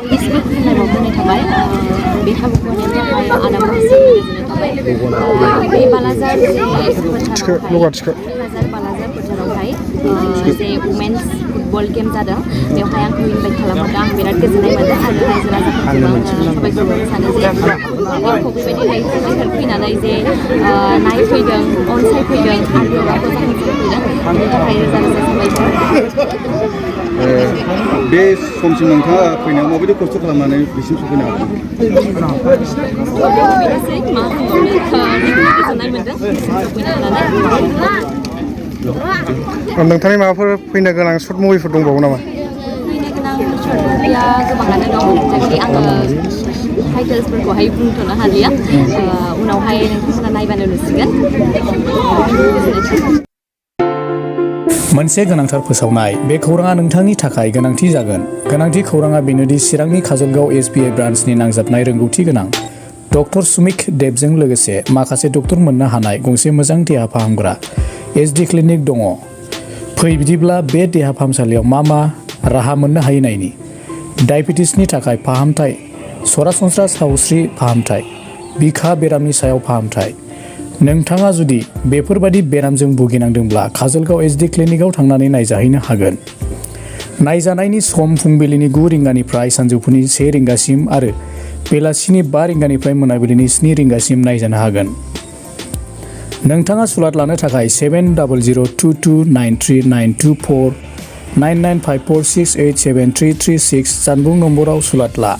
Facebook होननाय माबानाय थाबाय बे हाबाखौ होनायनि थाखाय आदा माखासे गोजोननाय थाबाय बे बालाजार जे फोथारावहाय बालाजार फोथारावहाय जे वुमेन्स फुटबल गेम जादों बेवहाय आंखौ इनभाइट खालामहरदों आं बिराद गोजोननाय मोनदों आरो रायजो राजाफोरखौबो साबायखर होनो सानो जे आंखौ बेबायदि हेल्प फैनानै जे नायफैदों अनसायफैदों आरो रावबो जाहोनफैदों बेनि थाखाय रोजा रोजा साबायखर बे समसिम नोंथाङा फैनायाव माबायदि खस्थ' खालामनानै बिसिम सफैनो हागोन? बेनोसै मा होनबावनो गोजोननाय मोनदों सफैनो हानानै नोंथांनि माबाफोर फैनो गोनां सर्ट मुभिफोर दंबावो नामा? फैनो गोनां सर्ट मुभिया गोबाङानो दं एक्जेक्टलि आङो टाइटेल्सफोरखौहाय बुंथ'नो हालिया उनावहाय नोंथांमोना नायबानो नुसिगोन मोनसे गोनांथार फोसावनाय बे खौराङा नोंथांनि थाखाय गोनांथि जागोन। गोनांथि खौराङा बेनोदि चिरांनि काजलगाव SBI ब्रान्चनि नांजाबनाय रोंगौथि गोनां डक्टर सुमिक देबजों लोगोसे माखासे डक्टर मोननो हानाय गंसे मोजां देहा फाहामग्रा SD क्लिनिक दङ। फै बिदिब्ला बे देहा फाहामसालियाव मा राहा मोननो हायो नायनि। डायबेटिसनि थाखाय फाहामथाय, सरासनस्रा सावस्रि फाहामथाय, बिखा बेरामनि सायाव फाहामथाय। नोंथाङा जुदि बेफोरबादि बेरामजों भुगिनांदोंब्ला काजलगाव SD क्लिनिकआव थांनानै नायजाहैनो हागोन। नायजानायनि सम फुंबिलिनि 9 रिंगानिफ्राय सानजौफुनि 1 रिंगासिम आरो बेलासिनि 5 रिंगानिफ्राय मोनाबिलिनि 7 रिंगासिम नायजानो हागोन। नोंथाङा सुलाद लानो थाखाय 7002293924 9954687336 जानबुं नम्बराव सुलाद ला।